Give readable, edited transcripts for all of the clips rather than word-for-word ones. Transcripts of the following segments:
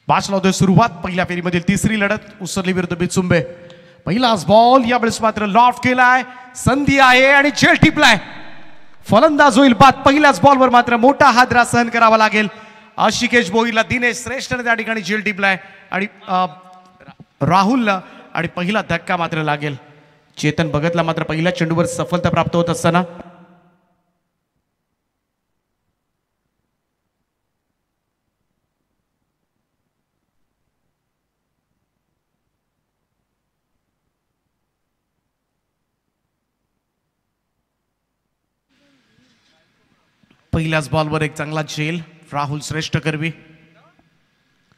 वाचला होतोय सुरुवात पहिल्या फेरीमधील तिसरी लढत उसरली विरुद्ध बिचुंबे. पहिलाच बॉल यावेळेस मात्र लॉफ्ट केलाय, संधी आहे आणि झेल टिपलाय. फलंदाज होईल बाद. पहिल्याच बॉलवर मात्र मोठा हादरा सहन करावा लागेल आशिकेश भोईरला. दिनेश श्रेष्ठने त्या ठिकाणी झेल टिपलाय आणि राहुलला आणि पहिला धक्का मात्र लागेल. चेतन भगतला मात्र पहिल्या चेंडूवर सफलता प्राप्त होत असताना पहिल्याच बॉलवर एक चांगला झेल राहुल श्रेष्ठ करवी.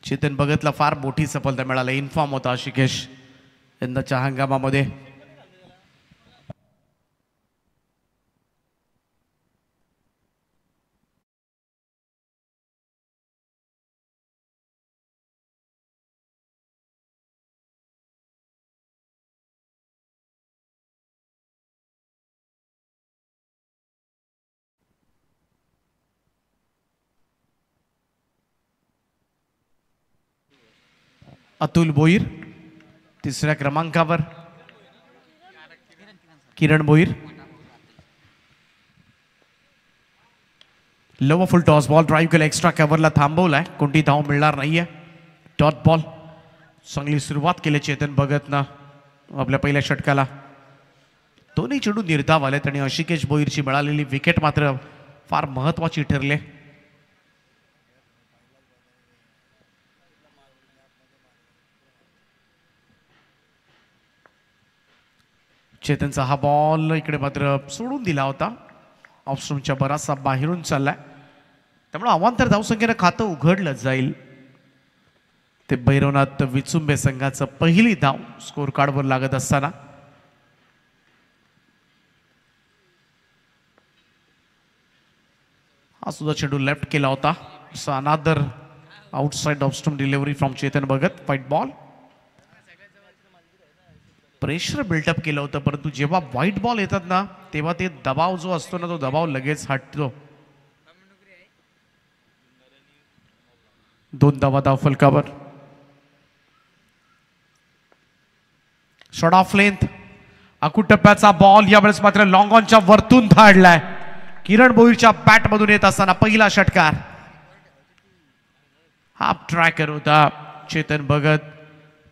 चेतन भगतला फार मोठी सफलता मिळाली. इन्फॉर्म होता आशिकेश यंदाच्या हंगामामध्ये. अतुल भोईर तिसऱ्या क्रमांकावर. Kiran Bhoir low full toss ball drive केला, एक्स्ट्रा कव्हरला थांबवलाय, कोणती धाव मिळणार नाहीये. Dot ball. चांगली सुरुवात केली चेतन भगतनं आपल्या पहिल्या षटकाला. दोन्ही चेंडू निर्धाव आलेत आणि आशिकेश भोईरची मिळालेली विकेट मात्र फार महत्वाची ठरले. चेतनचा हा बॉल इकडे मात्र सोडून दिला होता. ऑफस्टॉपच्या बराचसा बाहेरून चाललाय, त्यामुळे अवांतर धावसंख्येनं खातं उघडलं जाईल. ते भैरवनाथ विचुंबे संघाचं पहिली धाव स्कोर कार्डवर लागत असताना हा सुद्धा चेंडू लेफ्ट केला होता. Another outside off stump delivery from Chetan Bhagat. Wide ball. Pressure built up केलं होतं, परंतु जेव्हा व्हाईट बॉल येतात ना तेव्हा ते दबाव जो असतो ना तो दबाव लगेच हटतो. 2 धावा धाव फलकावर. Shot of length. आखूड टप्प्याचा बॉल यावेळेस मात्र लॉंग ऑनच्या वरतून धाडलाय. किरण भोईरच्या बॅट मधून येत असताना पहिला षटकार. हाफ ट्रॅकर होता चेतन भगत.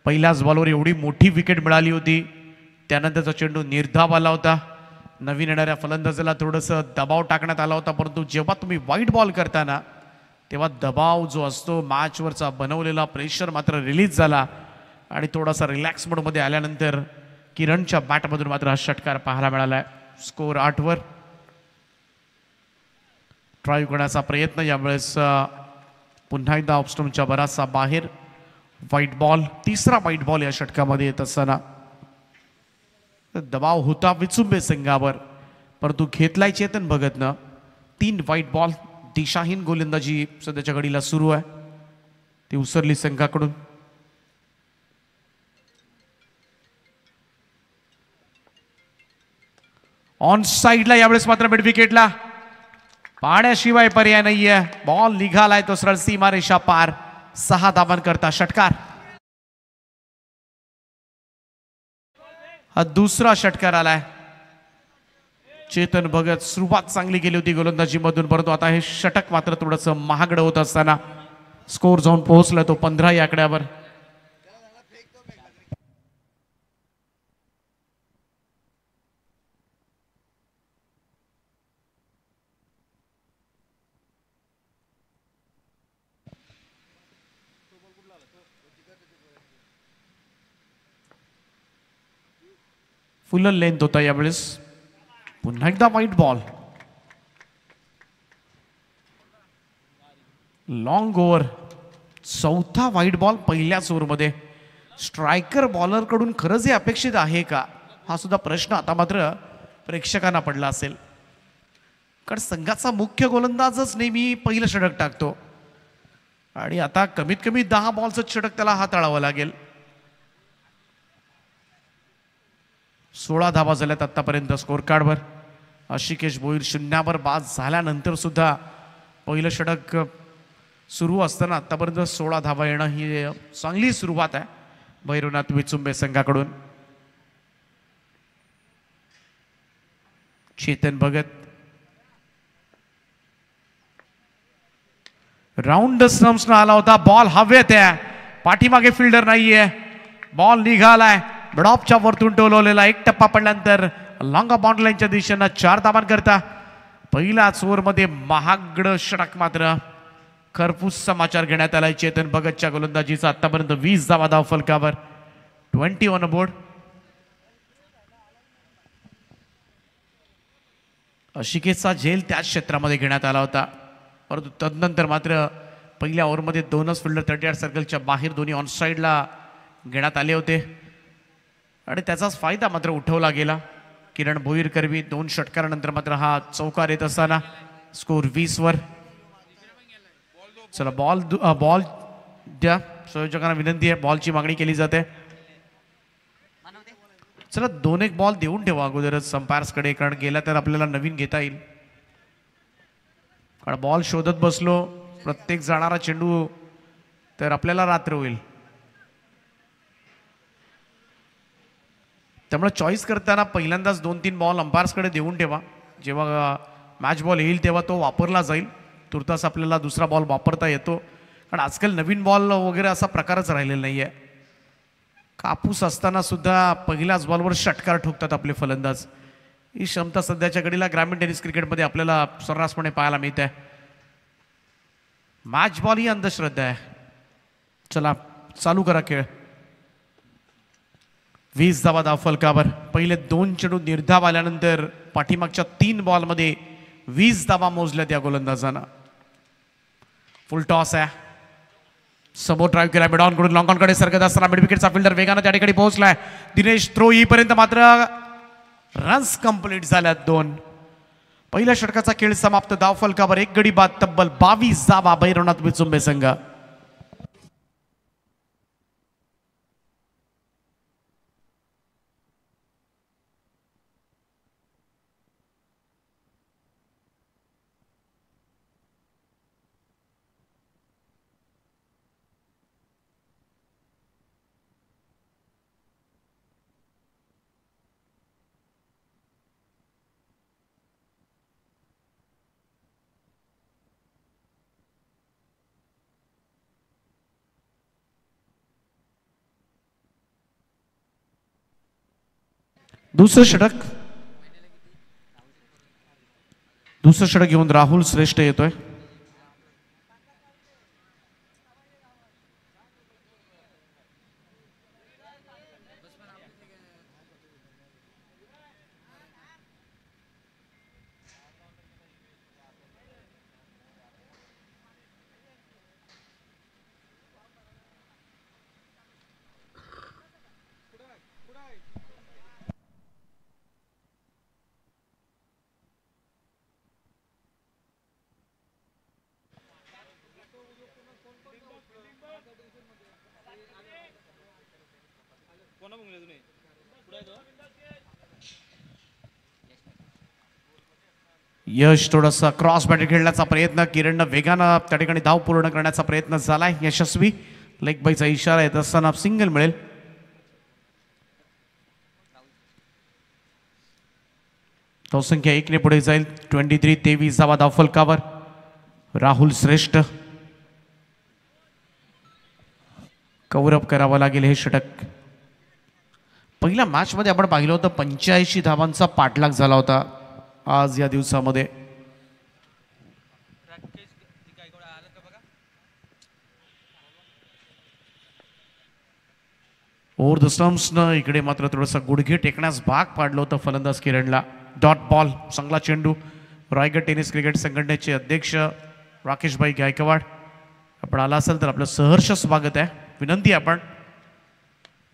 पहिल्याच बॉलवर एवढी मोठी विकेट मिळाली होती, त्यानंतरचा चेंडू निर्धाव आला होता. नवीन येणाऱ्या फलंदाजाला थोडंसं दबाव टाकण्यात आला होता, परंतु जेव्हा तुम्ही व्हाईट बॉल करताना तेव्हा दबाव जो असतो मॅचवरचा बनवलेला प्रेशर मात्र रिलीज झाला आणि थोडासा रिलॅक्स मोडमध्ये आल्यानंतर किरणच्या बॅटमधून मात्र हा षटकार पाहायला मिळाला. स्कोर 8 वर. ड्राईव्ह करण्याचा प्रयत्न यावेळेस पुन्हा एकदा ऑफस्टॉपच्या बराचसा बाहेर. White ball. तिसरा व्हाईट बॉल या षटकामध्ये येत असताना दबाव होता विचुंबे संघावर, परंतु घेतलाय चेतन भगतनं. 3 white ball. दिशाहीन गोलंदाजी सध्याच्या घडीला सुरू आहे, ती उसरली संघाकडून. ऑन साइडला यावेळेस मात्र मिड विकेटला पाण्याशिवाय पर्याय नाहीये. बॉल निघालाय तो सरळ सीमारेषा पार. 6 धावांकरता षटकार. हा दुसरा षटकार आलाय. चेतन भगत सुरुवात चांगली केली होती गोलंदाजीमधून, परंतु आता हे षटक मात्र थोडंसं महागडं होत असताना स्कोर जाऊन पोहोचला तो 15 या आकड्यावर. फुल लेंथ होता यावेळेस. पुन्हा एकदा व्हाईट बॉल. Long over. 4था व्हाईट बॉल पहिल्याच ओव्हरमध्ये. स्ट्रायकर बॉलर कडून खरंच हे अपेक्षित आहे का, हा सुद्धा प्रश्न आता मात्र प्रेक्षकांना पडला असेल, कारण संघाचा मुख्य गोलंदाजच नेहमी पहिलं षटक टाकतो आणि आता कमीत कमी 10 बॉलचं षटक त्याला हाताळावं लागेल. 16 धावा झाल्यात आतापर्यंत स्कोर कार्डवर. आशिकेश भोईर 0 वर बाद झाल्यानंतर सुद्धा पहिलं षटक सुरू असताना आतापर्यंत 16 धावा येणं ही चांगली सुरुवात आहे भैरवनाथ विचुंबे संघाकडून. चेतन भगत राऊंड स्टंप्स आला होता, बॉल हवेत आहे, पाठीमागे फिल्डर नाहीये, बॉल निघालाय ड्रॉपच्या वरतून टोलवलेला. एक टप्पा पडल्यानंतर लॉंग बाउंड्री लाईनच्या दिशेनं 4 धावां करता. पहिल्याच ओव्हरमध्ये महागड षटक मात्र खरपूस समाचार घेण्यात आलाय चेतन भगतच्या गोलंदाजीचा. आतापर्यंत 20 धावा धाव फलकावर, 20 ऑन बोर्ड. अशिकेतचा झेल त्याच क्षेत्रामध्ये घेण्यात आला होता, परंतु तदनंतर मात्र पहिल्या ओव्हरमध्ये 2च फिल्डर 38 सर्कलच्या बाहेर दोन्ही ऑन साईडला घेण्यात आले होते आणि त्याचाच फायदा मात्र उठवला गेला. किरण भोईर करवी 2 षटकारानंतर मात्र हा चौकार येत असताना स्कोर 20 वर. चला बॉल द्या, संयोजकांना विनंती आहे, बॉलची मागणी केली जाते. चला 2-1 बॉल देऊन ठेवा अगोदरच अंपायर्सकडे, कारण गेला तर आपल्याला नवीन घेता येईल. कारण बॉल शोधत बसलो प्रत्येक जाणारा चेंडू तर आपल्याला रात्र होईल. त्यामुळे चॉईस करताना पहिल्यांदाच 2-3 बॉल अंपायर्सकडे देऊन ठेवा. जेव्हा मॅच बॉल येईल तेव्हा तो वापरला जाईल, तुर्तास आपल्याला दुसरा बॉल वापरता येतो. कारण आजकाल नवीन बॉल वगैरे असा प्रकारच राहिलेला नाही आहे. कापूस असताना सुद्धा पहिल्याच बॉलवर षटकार ठोकतात आपले फलंदाज. ही क्षमता सध्याच्या घडीला ग्रामीण टेनिस क्रिकेटमध्ये आपल्याला सर्रासपणे पाहायला मिळते. मॅच बॉल ही अंधश्रद्धा आहे. चला चालू करा खेळ. 20 धावा धाव फलकावर. पहिले 2 चेंडू निर्धाव आल्यानंतर पाठीमागच्या 3 बॉलमध्ये 20 धावा मोजल्या त्या गोलंदाजांना. फुल टॉस आहे, समोर ड्राईव्ह केला मिड ऑन कडून लॉंग ऑन कडे सरकत असताना मिड विकेटचा फिल्डर वेगानं त्या ठिकाणी पोहोचलाय. दिनेश थ्रो येईपर्यंत मात्र रन्स कंप्लीट झाल्यात 2. पहिल्या षटकाचा खेळ समाप्त. धाव फलकावर 1 गडी बाद, तब्बल 22 धावा भैरवनाथ विचुंबे संघ. दुसरं षटक घेऊन राहुल श्रेष्ठ येतोय. यश थोडासा क्रॉस बॅटर खेळण्याचा प्रयत्न, किरणनं वेगानं त्या ठिकाणी धाव पूर्ण करण्याचा प्रयत्न झालाय, यशस्वी. लेग बायचा इशारा येत असताना सिंगल मिळेल. धावसंख्या 1 ने पुढे जाईल. 23 धावा धाव फलकावर. राहुल श्रेष्ठ कौरव करावं लागेल हे षटक. पहिल्या मॅच मध्ये आपण पाहिलं होतं 85 धावांचा पाठलाग झाला होता आज या दिवसामध्ये. ओव्हर द स्टंप्सनं इकडे मात्र थोडंसं गुडघे टेकण्यास भाग पाडलं होतं फलंदाज किरणला. डॉट बॉल, चांगला चेंडू. रायगड टेनिस क्रिकेट संघटनेचे अध्यक्ष राकेशभाई गायकवाड आपण आला असेल तर आपलं सहर्ष स्वागत आहे. विनंती आहे आपण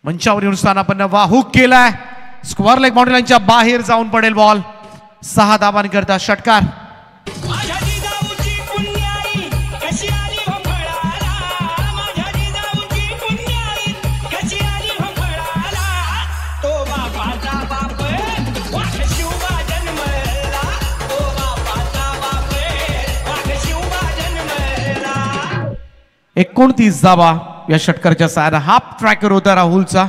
मंचावर येऊन स्थानापन्न. वाहूक केलाय, स्क्वेअर लेग बाउंड्री लाईनच्या बाहेर जाऊन पडेल बॉल. 6 धावांकरता षटकार. 29 धावा या षटकाराच्या साहाय्याने. हाफ ट्रॅकर होता राहुलचा,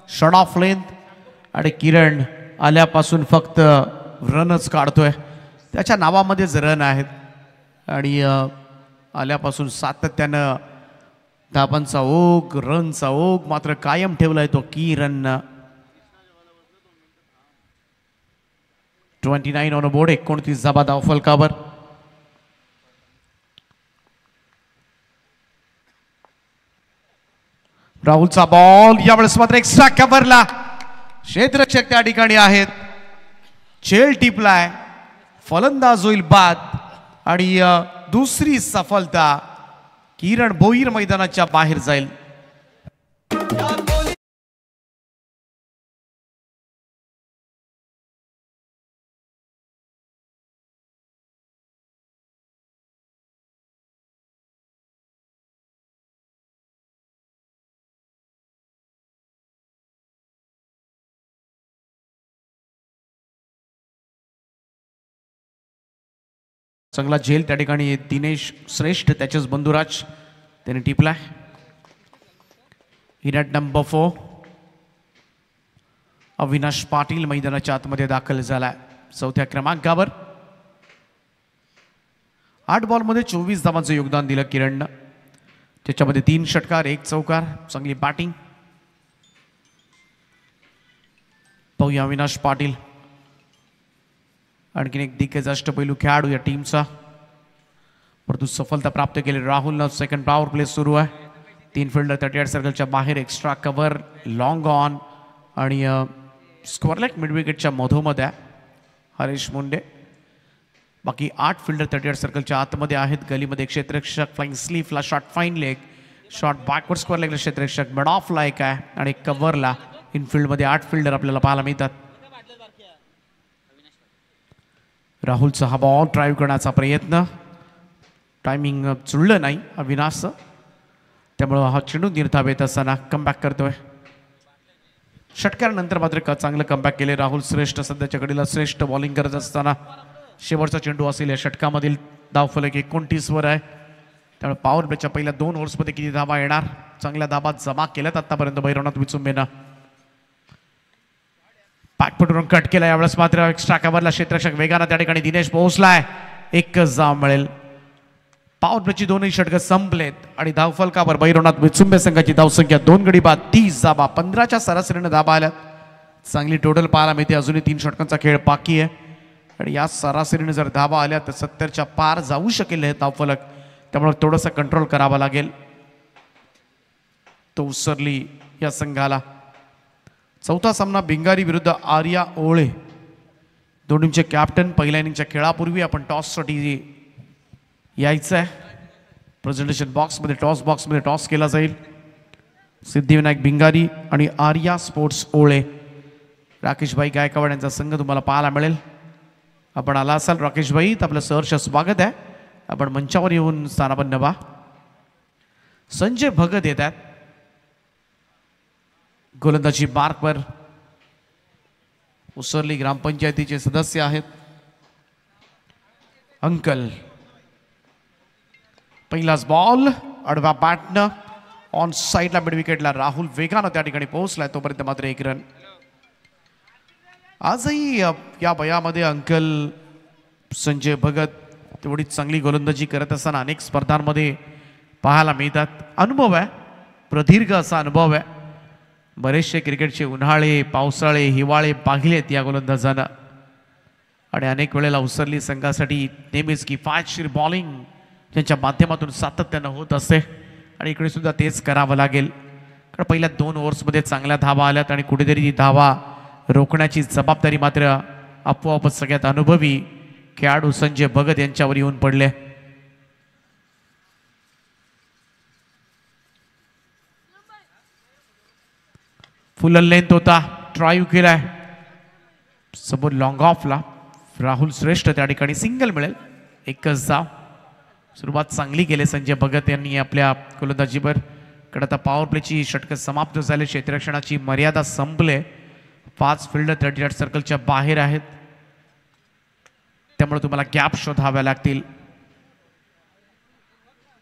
शॉट ऑफ लेंथ, आणि किरण आल्यापासून फक्त रनच काढतोय. त्याच्या नावामध्येच रन आहेत आणि आल्यापासून सातत्यानं धाबांचा ओघ, रनचा ओघ मात्र कायम ठेवलाय तो किरणनं. 29 ऑन बोर्ड, 29 धाबा धावफलकावर. राहुलचा बॉल यावेळेस मात्र एक्स्ट्रा कव्हरला, क्षेत्ररक्षक त्या ठिकाणी आहेत. झेल टिपलाय, फलंदाज होईल बाद आणि दुसरी सफलता. किरण भोईर मैदानाच्या बाहेर जाईल. चांगला झेल त्या ठिकाणी दिनेश श्रेष्ठ, त्याचेच बंधुराज त्याने टिपलाय. हिनट नंबर 4 अविनाश पाटील मैदानाच्या आतमध्ये दाखल झालाय 4थ्या क्रमांकावर. 8 बॉलमध्ये 24 धावांचं योगदान दिलं किरणनं. त्याच्यामध्ये 3 षटकार, 1 चौकार, चांगली बॅटिंग. पाहूया अविनाश पाटील, आणखीन एक दिग्गज अष्टपैलू खेळाडू या टीमचा. परंतु सफलता प्राप्त केली राहुलनं. सेकंड पॉवर प्ले सुरू आहे. 3 फिल्डर 38 सर्कलच्या बाहेर, एक्स्ट्रा कव्हर, लॉंग ऑन आणि स्क्वेअरलेग मिड विकेटच्या मधोमध आहे हरीश मुंडे. बाकी 8 फिल्डर 38 सर्कलच्या आतमध्ये आहेत. गलीमध्ये क्षेत्ररक्षक, फ्लाइंग स्लीफला short, fine leg short, backward स्क्वेअरलेगला क्षेत्ररक्षक, मिड ऑफ लाईक आहे आणि कव्हरला इनफिल्डमध्ये 8 फिल्डर आपल्याला पाहायला मिळतात. राहुलचा हा बॉल ड्राईव्ह करण्याचा प्रयत्न, टायमिंग जुळलं नाही अविनाशचं, त्यामुळं हा चेंडू निर्धाव येत असताना कमबॅक करतोय. षटकारानंतर मात्र चांगलं कमबॅक केले राहुल श्रेष्ठ. सध्याच्या घडीला श्रेष्ठ बॉलिंग करत असताना शेवटचा चेंडू असेल या षटकामधील. धावफलक 29 वर आहे. त्यामुळे पॉवर प्लेच्या पहिल्या 2 ओव्हर्समध्ये किती धावा येणार, चांगल्या धाबा जमा केल्यात आतापर्यंत भैरवनाथ विचुंबेनं. पॅकपटून कट केला, यावेळेस मात्र एक्स्ट्रा कव्हरला क्षेत्ररक्षक वेगानं त्या ठिकाणी दिनेश पोहोचलाय. एकच धाव मिळेल. पॉवर प्लेची 2ही षटकं संपलेत आणि धावफलकावर भैरवनाथ विचुंबे संघाची धावसंख्या 2 गडी बाद 30 धाबा. 15च्या सरासरीने धाबा आल्यात. चांगली टोटल पाहायला मिळते. अजूनही 3 षटकांचा खेळ बाकी आहे आणि या सरासरीने जर धाबा आल्या तर 70च्या पार जाऊ शकेल हे धावफलक. त्यामुळे थोडंसं कंट्रोल करावा लागेल. तो उसरली या संघाला. चौथा सामना भिंगारी विरुद्ध आर्या ओळे. दोन्हींचे कॅप्टन. पहिल्या इनिंगच्या खेळापूर्वी आपण टॉससाठी यायचं आहे. प्रेझेंटेशन बॉक्समध्ये टॉस केला जाईल. सिद्धिविनायक भिंगारी आणि आर्या स्पोर्ट्स ओळे. राकेशभाई गायकवाड यांचा संघ तुम्हाला पाहायला मिळेल. आपण आला असाल राकेशभाई तर आपलं सहर्ष स्वागत आहे. आपण मंचावर येऊन स्थानापन्न व्हा. संजय भगत येत आहेत गोलंदाजी मार्कवर. उसरली ग्रामपंचायतीचे सदस्य आहेत. अंकल. पहिलाच बॉल आडवा बॅटनं ऑन साईडला मिड विकेटला. राहुल वेगानं त्या ठिकाणी पोहोचलाय. तोपर्यंत मात्र 1 रन. आजही या वयामध्ये अंकल संजय भगत तेवढीच चांगली गोलंदाजी करत असताना अनेक स्पर्धांमध्ये पाहायला मिळतात. अनुभव आहे, प्रदीर्घ असा अनुभव आहे. बरेचसे क्रिकेटचे उन्हाळे, पावसाळे, हिवाळे पाहिलेत या गोलंदाजानं आणि अनेक वेळेला उसरली संघासाठी नेहमीच किफायतशीर बॉलिंग त्यांच्या माध्यमातून सातत्यानं होत असते आणि इकडे सुद्धा तेच करावं लागेल. कारण पहिल्या 2 ओव्हर्समध्ये चांगल्या धावा आल्यात आणि कुठेतरी ती धावा रोखण्याची जबाबदारी मात्र आपोआपच सगळ्यात अनुभवी खेळाडू संजय भगत यांच्यावर येऊन पडले. फुल लेंथ होता, ड्राईव्ह केलाय समोर लॉंग ऑफला. राहुल श्रेष्ठ त्या ठिकाणी सिंगल मिळेल. 1च धाव. सुरुवात चांगली केली संजय भगत यांनी आपल्या गोलंदाजीवर. कडे आता पॉवर प्लेची षटकं समाप्त झाले. क्षेत्ररक्षणाची मर्यादा संपले. 5 फिल्डर 38 सर्कलच्या बाहेर आहेत. त्यामुळे तुम्हाला गॅप शोधाव्या लागतील.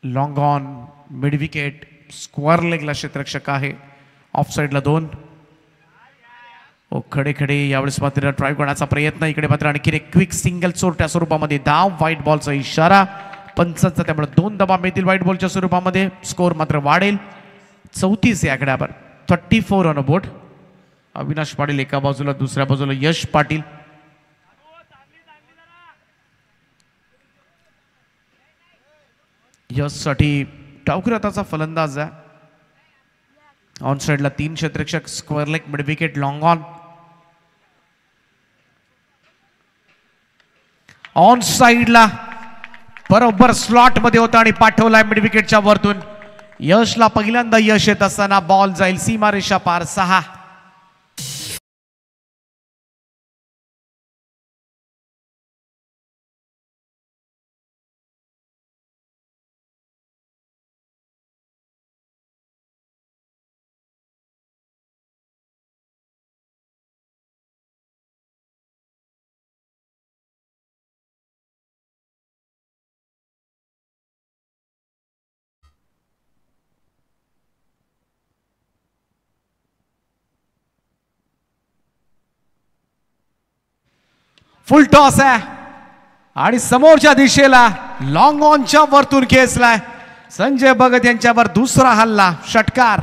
Long on mid wicket square लेगला क्षेत्ररक्षक आहे. ऑफ साईडला 2. खडे खडे यावेळेस मात्र ड्राईव्ह करण्याचा प्रयत्न. इकडे मात्र आणखी एक क्विक सिंगल चोरट्या स्वरूपामध्ये धाव. व्हाईट बॉलचा इशारा पंचांचा, त्यामुळे 2 धावा मिळतील व्हाईट बॉलच्या स्वरूपामध्ये. स्कोर मात्र वाढेल 34 या आकड्यावर. 34 on a board. Avinash Patil एका बाजूला, दुसऱ्या बाजूला यश पाटील. यश साठी डावखुरी हाताचा फलंदाज आहे. ऑन साइडला 3 क्षेत्ररक्षक. Square leg mid wicket long on साइडला बरोबर स्लॉट मध्ये होता आणि पाठवलाय मिड विकेटच्या वरतून. यशला पहिल्यांदा यश येत असताना बॉल जाईल सीमारेषा पार. 6. फुल टॉस आहे आणि समोरच्या दिशेला लॉंग ऑनच्या वरतून खेचलाय संजय भगत यांच्यावर. दुसरा हल्ला षटकार.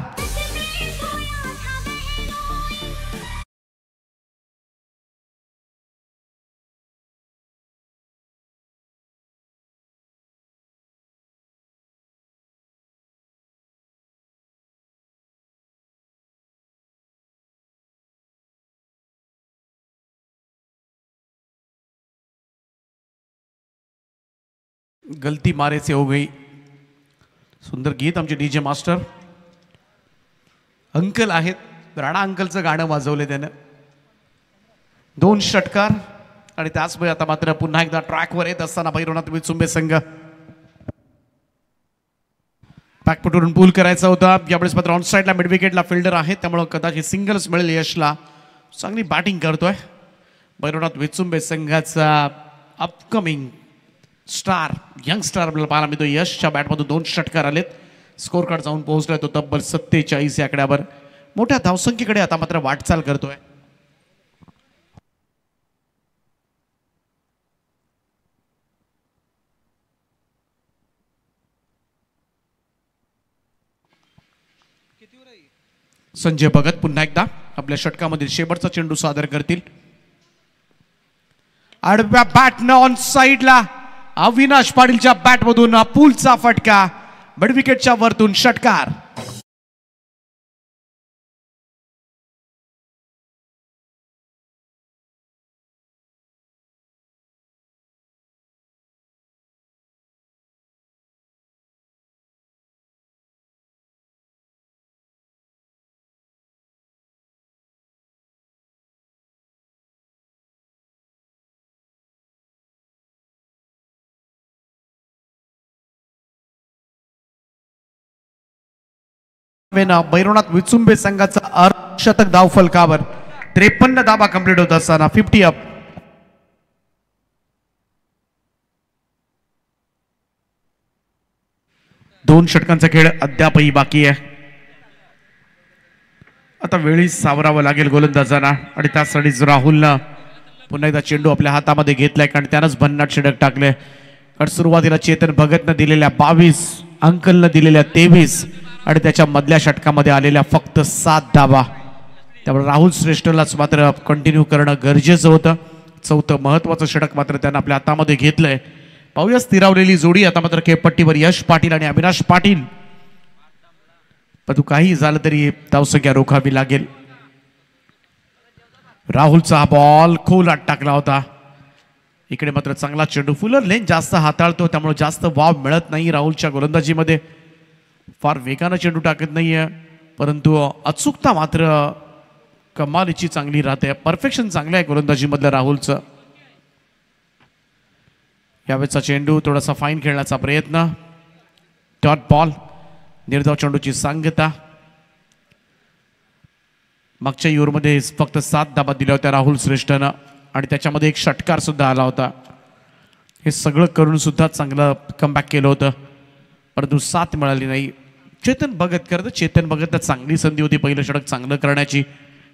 गलती मारे से हो गई. सुंदर गीत आमचे डीजे मास्टर अंकल आहेत, राणा अंकलचं गाणं वाजवले त्यानं. 2 षटकार आणि त्याचमुळे आता मात्र पुन्हा एकदा ट्रॅकवर येत असताना भैरवनाथ विचुंबे संघ बॅकफुटवरून पूल करायचा होता. यावेळेस मात्र ऑन साइडला मिड विकेटला फिल्डर आहे, त्यामुळे कदाचित सिंगल्स मिळेल यशला. चांगली बॅटिंग करतोय भैरवनाथ विचुंबे संघाचा अपकमिंग स्टार, यंग स्टार आपल्याला पाहायला मिळतो. यशच्या बॅटमधून 2 षटकार आलेत. स्कोर कार्ड जाऊन पोहोचलाय तो तब्बल 47 या आकड्यावर. मोठ्या धावसंख्येकडे आता मात्र वाटचाल करतोय. संजय भगत पुन्हा एकदा आपल्या षटकामधील शेवटचा चेंडू सादर करतील. आडव्या बॅटनं ऑन साइडला अविनाश पाटीलच्या बॅटमधून पूलचा फटका. मिड विकेटच्या वरतून षटकार. भैरवनाथ विचुंबे संघाचा अर्धशतक धाव फलकावर. 53 धावा कंप्लीट होत असताना 50 अप. दोन षटकांचा खेळ अद्यापही बाकी आहे. आता वेळी सावरावं लागेल गोलंदाजांना आणि त्यासाठी राहुलनं पुन्हा एकदा चेंडू आपल्या हातामध्ये घेतलाय कारण त्यानंच भन्नाट षटक टाकले. कारण सुरुवातीला चेतन भगतनं दिलेल्या 22, अंकलनं दिलेल्या 23 आणि त्याच्या मधल्या षटकामध्ये आलेल्या फक्त 7 धावा. त्यामुळे राहुल श्रेष्ठलाच मात्र कंटिन्यू करणं गरजेचं होतं. 4थं महत्वाचं षटक मात्र त्यांना आपल्या हातामध्ये घेतलंय. पाहूया स्थिरावलेली जोडी आता मात्र खेळपट्टीवर यश पाटील आणि अविनाश पाटील. पण काही झालं तरी धावसंख्या रोखावी लागेल. राहुलचा हा बॉल खोलात टाकला होता. इकडे मात्र चांगला चेंडू. फुलर लेन जास्त हाताळतो त्यामुळे जास्त वाव मिळत नाही राहुलच्या गोलंदाजीमध्ये. फार वेगानं चेंडू टाकत नाहीये परंतु अचूकता मात्र कमालीची चांगली राहते. परफेक्शन चांगलं आहे गोलंदाजीमधलं राहुलचं. यावेळेचा चेंडू थोडासा फाईन खेळण्याचा प्रयत्न. Dot ball. निर्धाव चेंडूची सांगता. मागच्या ओव्हरमध्ये फक्त 7 धावा दिल्या होत्या राहुल श्रेष्ठनं आणि त्याच्यामध्ये एक षटकार सुद्धा आला होता. हे सगळं करून सुद्धा चांगलं कमबॅक केलं होतं. परंतु साथ मिळाली नाही. चेतन भगत करत चेतन भगतला चांगली संधी होती पहिलं षटक चांगलं करण्याची,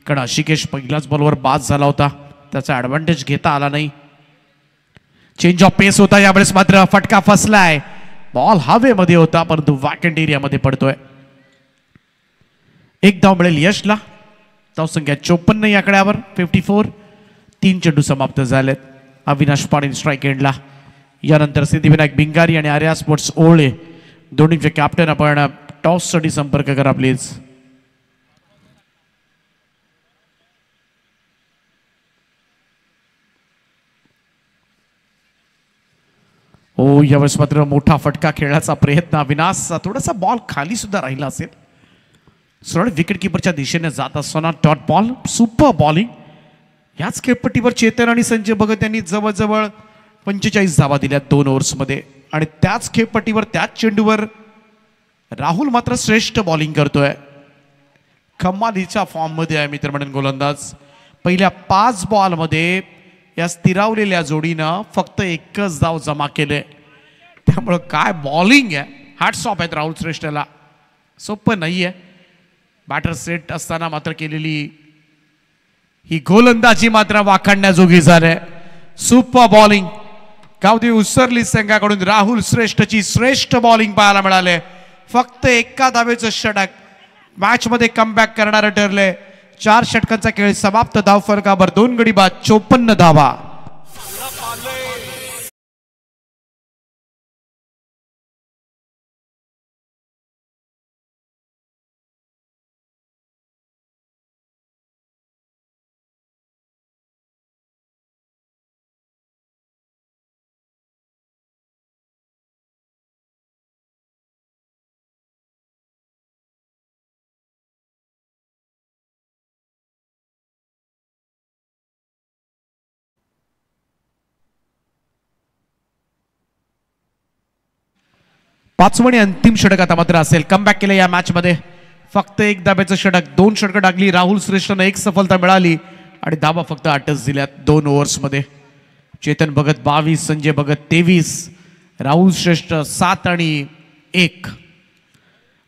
कारण अशिकेश पहिल्याच बॉलवर बाद झाला होता, त्याचा ॲडव्हान्टेज घेता आला नाही. चेंज ऑफ पेस होता यावेळेस, मात्र फटका फसलाय. बॉल हवेमध्ये होता परंतु वॅकंट एरियामध्ये पडतोय. एक धाव मिळेल यशला. धावसंख्या 54 या आकड्यावर 54. 3 चेंडू समाप्त झालेत. अविनाश पाटील स्ट्राईक एंडला. यानंतर सिद्धिविनायक भिंगारी आणि आर्या स्पोर्ट्स ओळे दोन्हीचे कॅप्टन आपण टॉससाठी संपर्क करा प्लीज. हो, यावेळेस मात्र मोठा फटका खेळण्याचा प्रयत्न अविनाशचा. थोडासा बॉल खाली सुद्धा राहिला असेल. सरळ विकेट किपरच्या दिशेने जात असताना डॉट बॉल. Super bowling. याच खेळपट्टीवर चेतन आणि संजय भगत यांनी जवळजवळ 45 धावा दिल्या 2 ओव्हर्समध्ये. आणि त्याच खेळपट्टीवर त्याच चेंडूवर राहुल मात्र श्रेष्ठ बॉलिंग करतोय. कमालीच्या फॉर्ममध्ये आहे मित्रमंडळ गोलंदाज. पहिल्या 5 बॉलमध्ये या स्थिरावलेल्या जोडीनं फक्त 1च धाव जमा केले. त्यामुळं काय बॉलिंग आहे. हॅट्स ऑफ आहेत राहुल श्रेष्ठला. सोपं नाही आहे. बॅटर सेट असताना मात्र केलेली ही गोलंदाजी मात्र वाखाणण्याजोगी झाले. Super bowling. गावठी उसरली संघाकडून राहुल श्रेष्ठची श्रेष्ठ बॉलिंग पाहायला मिळाले. फक्त 1 धावेचं षटक मॅच मध्ये कमबॅक करणारे ठरले. 4 षटकांचा खेळ समाप्त. धाव फरकावर 2 गडी बाद 54 धावा. पाचवं आणि अंतिम षटक आता मात्र असेल. कमबॅक केलं या मॅच मध्ये. फक्त 1 धाब्याचं षटक. 2 षटकं टाकली. राहुल श्रेष्ठनं 1 सफलता मिळाली आणि धाबा फक्त 8च दिल्यात 2 ओव्हर्समध्ये. चेतन भगत 22, संजय भगत 23, राहुल श्रेष्ठ 7 आणि 1.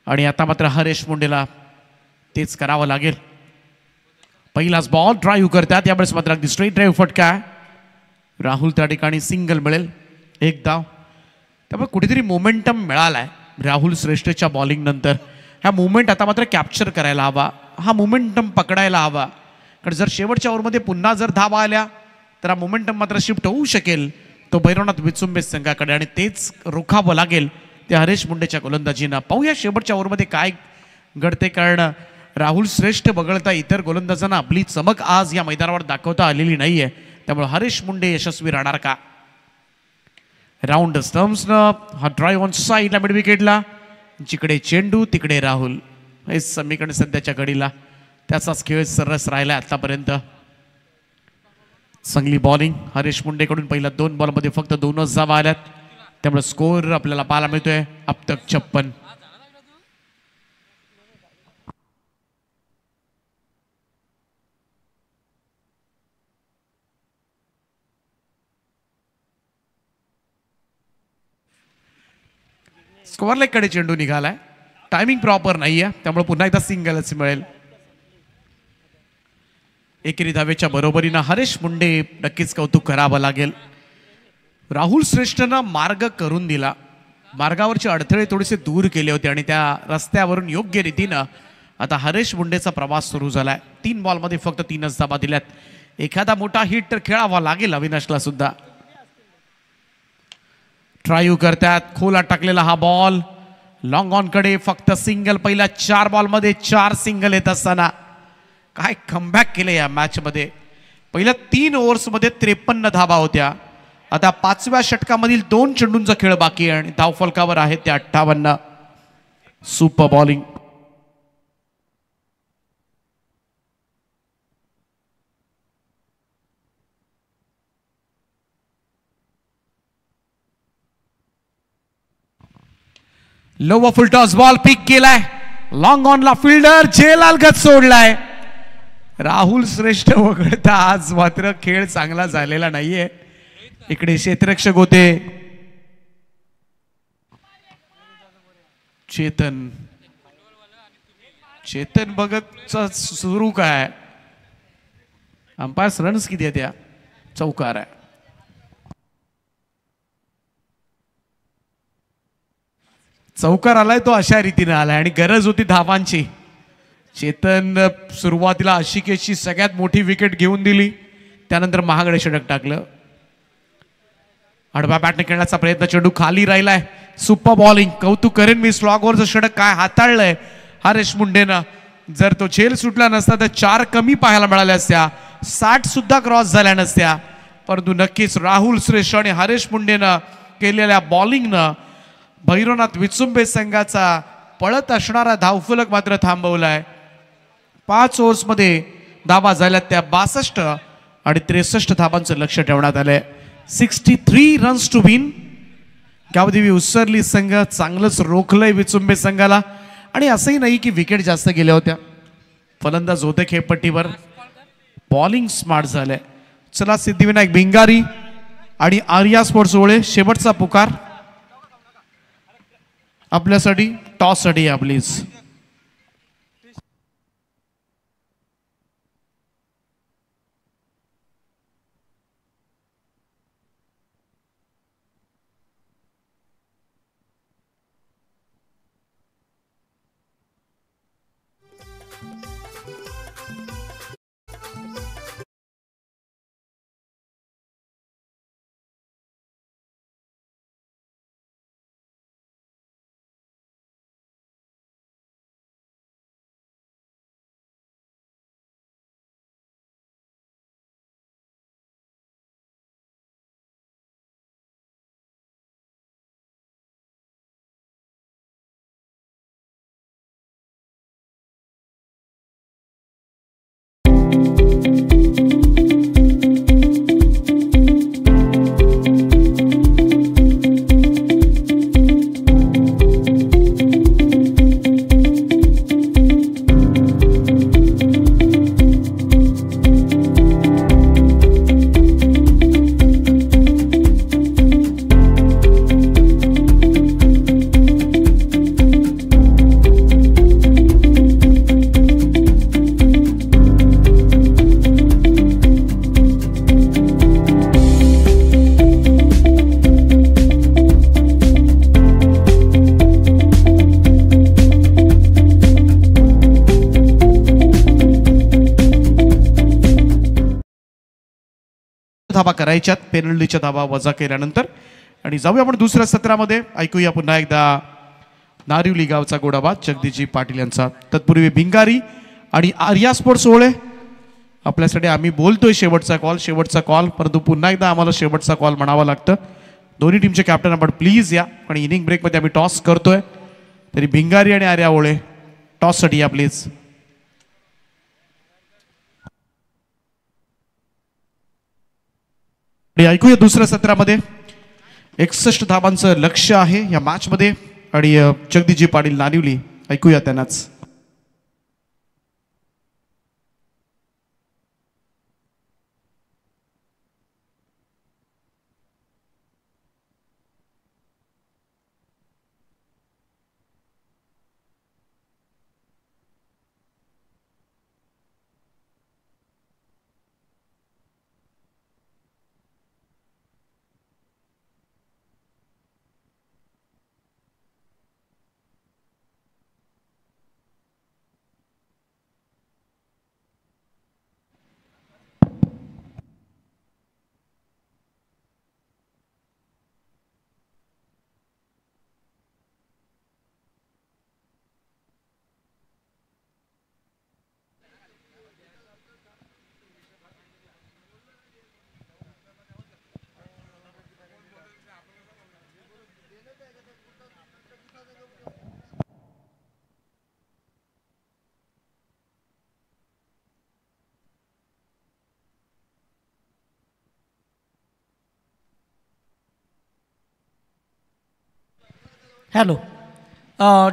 आणि आता मात्र हरेश मुंडेला तेच करावं लागेल. पहिलाच बॉल ड्राईव्ह करतात. यावेळेस मात्र अगदी स्ट्रेट ड्राईव्ह फटका. राहुल त्या ठिकाणी सिंगल मिळेल. 1 धाव. त्यामुळे कुठेतरी मोमेंटम मिळालाय राहुल श्रेष्ठच्या बॉलिंग नंतर. हा मोमेंट आता मात्र कॅप्चर करायला हवा. हा मोमेंटम पकडायला हवा. कारण जर शेवटच्या ओव्हरमध्ये पुन्हा जर धावा आल्या तर हा मोमेंटम मात्र शिफ्ट होऊ शकेल तो भैरवनाथ विचुंबे संघाकडे. आणि तेच रोखावं लागेल ते हरेश मुंडेच्या गोलंदाजीनं. पाहूया शेवटच्या ओव्हरमध्ये काय घडते. कारण राहुल श्रेष्ठ वगळता इतर गोलंदाजांना आपली चमक आज या मैदानावर दाखवता आलेली नाहीये. त्यामुळे हरेश मुंडे यशस्वी राहणार का. राऊंड स्टम्प्सनं हा ड्राईव्ह ऑन साईडला मिड विकेटला. जिकडे चेंडू तिकडे राहुल. हे समीकरण सध्याच्या घडीला त्याचाच खेळ सरस राहिला आतापर्यंत. चांगली बॉलिंग हरेश मुंडेकडून. पहिल्या 2 बॉलमध्ये फक्त 2च धावा आल्यात. त्यामुळे स्कोर आपल्याला पाहायला मिळतोय अब तक 56. स्क्वेअर लेग कडे चेंडू निघालाय. टायमिंग प्रॉपर नाहीये त्यामुळे पुन्हा एकदा सिंगलच मिळेल. एकेरी धावेच्या बरोबरीनं हरेश मुंडे नक्कीच कौतुक करावं लागेल. राहुल श्रेष्ठनं मार्ग करून दिला. मार्गावरचे अडथळे थोडेसे दूर केले होते आणि त्या रस्त्यावरून योग्य रीतीनं आता हरेश मुंडेचा प्रवास सुरू झालाय. 3 बॉलमध्ये फक्त 3च धावा दिल्यात. एखादा मोठा हिट तर खेळावा लागेल अविनाशला सुद्धा. ड्राईव्ह करतात. खोला टाकलेला हा बॉल लॉंग ऑन कडे. फक्त सिंगल. पहिल्या 4 बॉलमध्ये 4 सिंगल येत असताना काय कमबॅक केले या मॅच मध्ये. पहिल्या 3 ओव्हर्समध्ये 53 धावा होत्या. आता 5व्या षटकामधील 2 चेंडूंचा खेळ बाकी आहे आणि धावफलकावर आहेत ते 58. Super bowling. Low full toss ball pick केलाय. लॉंग ऑनला फिल्डर जेलाल गत सोडलाय. राहुल श्रेष्ठ वगळता आज मात्र खेळ चांगला झालेला नाहीये. इकडे क्षेत्ररक्षक होते चेतन चेतन भगतचा सुरू काय अंपायर रन्स किती आहे त्या चौकार आहे. चौकार आलाय तो अशा रीतीने आलाय आणि गरज होती धावांची. चेतन सुरुवातीला आशिकेची सगळ्यात मोठी विकेट घेऊन दिली, त्यानंतर महागडे षटक टाकलं. आडव्या बॅटने खेळण्याचा प्रयत्न, चेंडू खाली राहिलाय. सुपर बॉलिंग, कौतुक करेन मी. स्लॉगवरचं षटक काय हाताळलंय हरेश मुंडेनं. जर तो झेल सुटला नसता तर 4 कमी पाहायला मिळाल्या असत्या, 60 सुद्धा क्रॉस झाल्या नसत्या. परंतु नक्कीच राहुल श्रेष्ठ आणि हरेश मुंडेनं केलेल्या बॉलिंगनं भैरवनाथ विचुंबे संघाचा पळत असणारा धावफलक मात्र थांबवलाय. 5 ओव्हर्समध्ये धावा झाल्या त्या 62 आणि 63 धावांचं लक्ष ठेवण्यात आलंय. 63 रन्स टू विन. गावदेवी उसरली संघ चांगलंच रोखलंय विचुंबे संघाला आणि असंही नाही की विकेट जास्त गेल्या होत्या. फलंदाज होते खेळपट्टीवर, बॉलिंग स्मार्ट झालंय. चला सिद्धिविनायक भिंगारी आणि आर्या स्पोर्ट्स ओळे शेवटचा पुकार आपल्यासाठी. टॉस साठी या प्लीज. धाबा करायच्यात पेनल्टीच्या धाबा वजा केल्यानंतर. आणि जाऊया आपण दुसऱ्या सत्रामध्ये. ऐकूया पुन्हा एकदा नारिवली गावचा गोडाबाद जगदीशजी पाटील यांचा. तत्पूर्वी भिंगारी आणि आर्या स्पोर्ट्स ओळे आपल्यासाठी. आम्ही बोलतोय शेवटचा कॉल, परंतु पुन्हा एकदा आम्हाला शेवटचा कॉल म्हणावा लागतं. दोन्ही टीमचे कॅप्टन आपण प्लीज या, आणि इनिंग ब्रेकमध्ये आम्ही टॉस करतोय. तरी भिंगारी आणि आर्या ओळे टॉससाठी या प्लीज. ऐकूया दुसऱ्या सत्रामध्ये 61 धावांचं लक्ष आहे या मॅच मध्ये. आणि जगदीशजी पाटील नारिवली, ऐकूया त्यांनाच. Hello,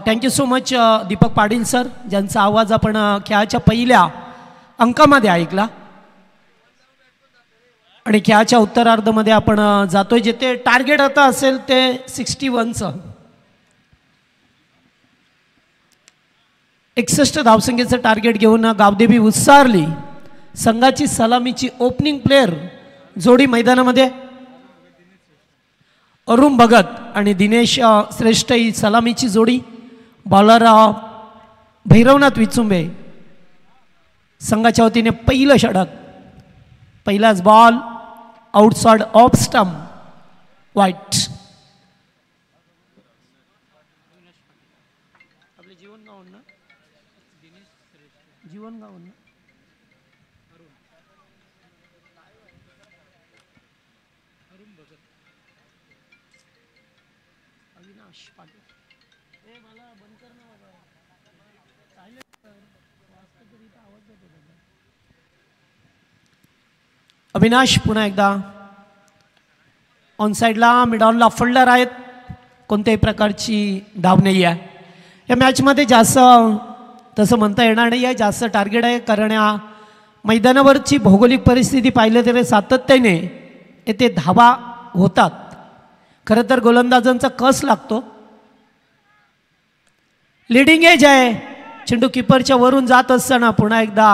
thank you so much Deepak Patil sir, ज्यांचा आवाज आपण खेळाच्या पहिल्या अंकामध्ये ऐकला. आणि खेळाच्या उत्तरार्धामध्ये आपण जातोय, जिथे टार्गेट आता असेल ते 61चं. 61 धावसंख्येचं टार्गेट घेऊन गावदेवी उत्सारली. संघाची सलामीची ओपनिंग प्लेयर जोडी मैदानामध्ये अरुण भगत आणि दिनेश श्रेष्ठ ही सलामीची जोडी. बॉलर भैरवनाथ विचुंबे. संघाच्या वतीने पहिलं षटक. पहिलाच बॉल आउटसाइड ऑफ स्टंप वाईट. अविनाश पुन्हा एकदा ऑन साईडला मिडॉनला फोल्डर आहेत. कोणत्याही प्रकारची धाव नाही आहे या मॅचमध्ये. जास्त तसं म्हणता येणार नाही आहे जास्त टार्गेट आहे, कारण या मैदानावरची भौगोलिक परिस्थिती पाहिलं तरी सातत्याने येथे धावा होतात. खरं तर गोलंदाजांचा कस लागतो. लिडिंग एज आहे. चेंडू किपरच्या वरून जात असताना पुन्हा एकदा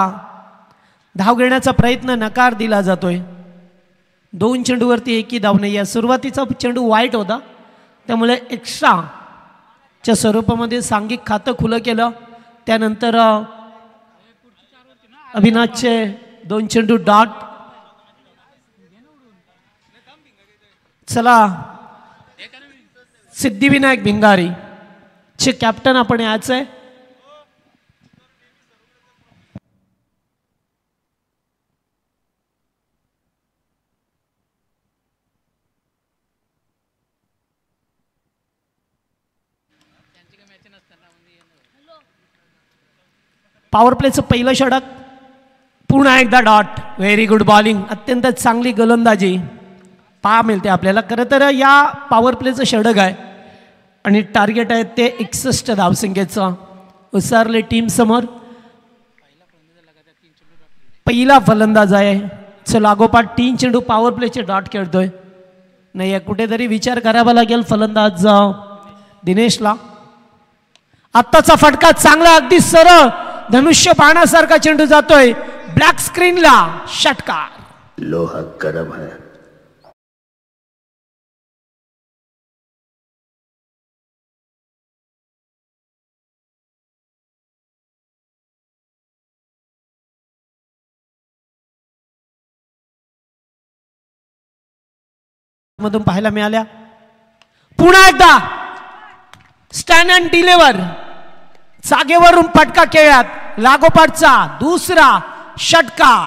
धाव घेण्याचा प्रयत्न नकार दिला जातोय. 2 चेंडूवरती एकही धाव नाही आहे. सुरुवातीचा चेंडू वाईट होता, त्यामुळे एक्स्ट्राच्या स्वरूपामध्ये सांघिक खातं खुलं केलं. त्यानंतर अविनाशचे 2 चेंडू डॉट. चला सिद्धिविनायक भिंगारी चे कॅप्टन आपण याच आहे. पॉवर प्लेचं पहिलं षटक. पुन्हा एकदा डॉट. Very good bowling. अत्यंत चांगली गोलंदाजी पहा मिळते आपल्याला. खरं तर या पॉवर प्लेचं षटक आहे आणि टार्गेट आहे ते 61 धावसंख्येचं. उत्सारले टीम समोर पहिला फलंदाज आहे. लागोपाठ 3 चेंडू पॉवर प्लेचे डॉट खेळतोय. नाही कुठेतरी विचार करावा लागेल फलंदाज दिनेशला. आत्ताचा फटका चांगला अगदी सरळ धनुष्य बाणासारखा चेंडू जातोय ब्लॅक स्क्रीनला. षटकार. लोहा गरम है. मधून पाहायला मिळाल्या. पुन्हा एकदा स्टँड अँड डिलिव्हर. जागेवरून फटका खेळ्यात. लागोपाठचा दुसरा षटकार.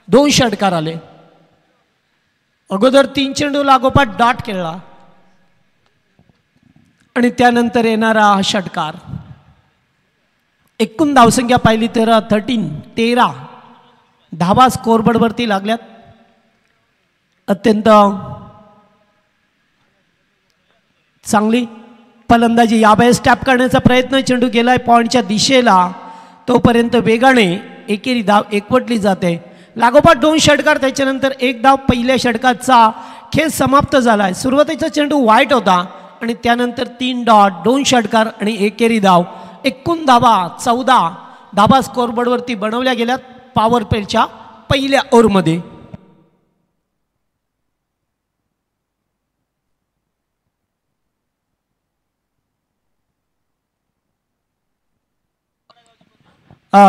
दोन षटकार आले. अगोदर 3 चेंडू लागोपाठ डॉट खेळला आणि त्यानंतर येणारा षटकार. एकूण धावसंख्या पाहिली तर 13 धावा स्कोरबोर्डवरती लागल्यात. अत्यंत चांगली फलंदाजी. यावेळेस टॅप करण्याचा प्रयत्न. चेंडू गेलाय पॉइंटच्या दिशेला. तोपर्यंत वेगाने एकेरी धाव एकवटली जाते. लागोपाठ 2 षटकार. त्याच्यानंतर 1 धाव. पहिल्या षटकाचा खेळ समाप्त झालाय. सुरुवातीचा चेंडू वाईट होता आणि त्यानंतर 3 डॉट, 2 षटकार आणि एकेरी धाव. एकूण धावा 14 धावा स्कोरबोर्डवरती बनवल्या गेल्यात पॉवर प्लेच्या पहिल्या ओव्हरमध्ये.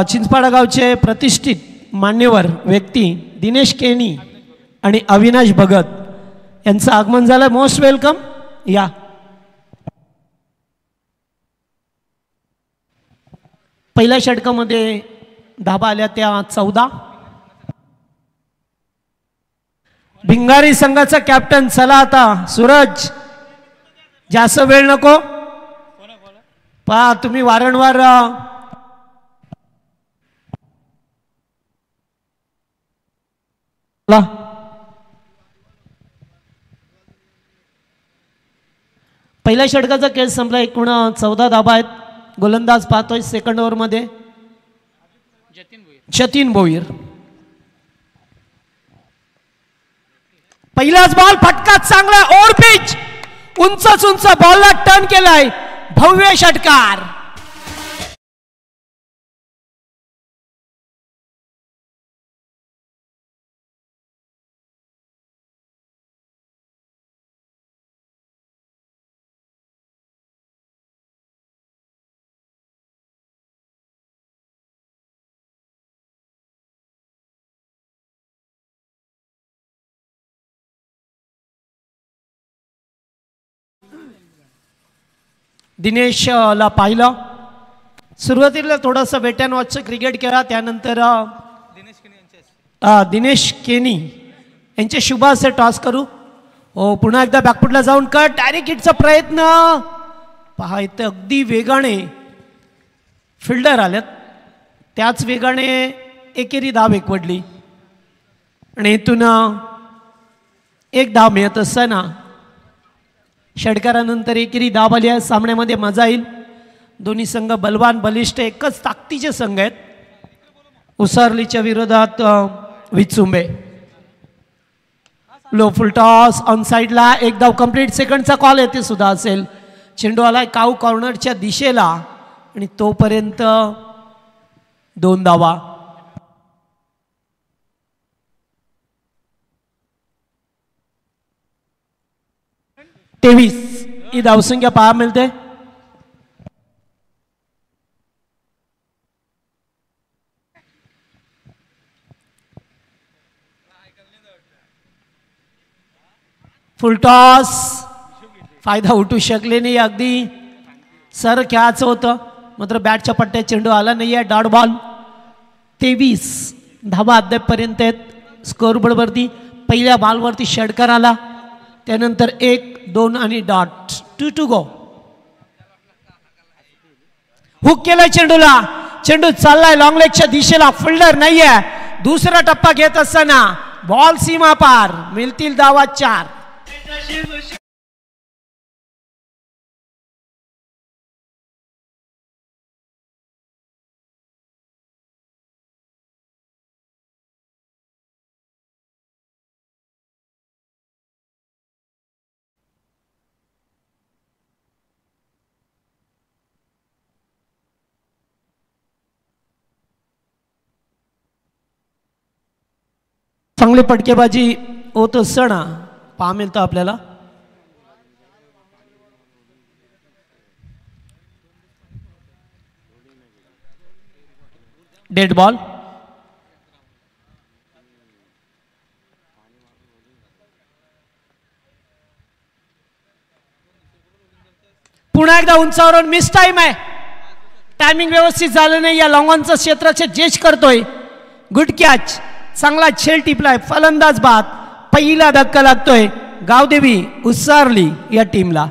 चिंचपाडा गावचे प्रतिष्ठित मान्यवर व्यक्ती दिनेश केनी आणि अविनाश भगत यांचं आगमन झालं. Most welcome. या पहिल्या षटकामध्ये धाबा आल्या त्या 14. भिंगारी संघाचा कॅप्टन. चला आता सूरज, जास्त वेळ नको. पहा तुम्ही वारंवार पहिल्या षटकाचा खेळ संपला. एकूण 14 धाबा आहेत. गोलंदाज पाहतोय सेकंड ओव्हरमध्ये जतीन भोईर. पहिलाच बॉल फटका चांगला ओव्हर पिच उंच उंच बॉलला टर्न केलाय. भव्य षटकार. दिनेशला पाहिलं. सुरुवातीला थोडंसं वेट अँड वॉचचं क्रिकेट केला. त्यानंतर दिनेश केनी यांचे शुभ असे टॉस करू. हो पुन्हा एकदा बॅकफुटला जाऊन कट डायरेक्ट हिटचा प्रयत्न पहा. इथे अगदी वेगाने फिल्डर आलेत. त्याच वेगाने एकेरी धाव एकवडली आणि इथून एक धाव मिळत असताना षटकारानंतर एकेरी धाव आली आहे. सामन्यामध्ये मजा येईल. दोन्ही संघ बलवान बलिष्ठ एकच ताकदीचे संघ आहेत. उसारलीच्या विरोधात Vichumbe. Low full toss on साईडला. एक धाव कंप्लीट. सेकंडचा कॉल येते सुद्धा असेल. चेंडू आलाय काऊ कॉर्नरच्या दिशेला आणि तोपर्यंत 2 धावा. ही धावसंख्या पाहा मिळते. फुल टॉस. फायदा उठू शकले नाही. अगदी सर खेळायचं होतं मात्र बॅटच्या पट्ट्यात चेंडू आला नाही आहे. Dot ball. 23 धावा अद्यापपर्यंत आहेत. स्कोरबोर्डवरती पहिल्या बॉलवरती षटकार आला. त्यानंतर 1, 2 आणि डॉट. 2 to go. हुक केलाय चेंडूला. चेंडू चाललाय लॉंग लेगच्या दिशेला. फिल्डर नाहीये. दुसरा टप्पा घेत असताना बॉल सीमा पार. मिळतील धावा 4. चांगली पटकेबाजी होत असताना पहा मिळतं आपल्याला. Dead ball. पुन्हा एकदा उंचावरून मिस टाइम आहे. टायमिंग व्यवस्थित झालं नाही. या लॉंगॉनचं क्षेत्राचे जेच करतोय. Good catch. चांगला छेल टिपलाय. फलंदाज बाद. पहिला धक्का लागतोय गावदेवी उसारली या टीमला.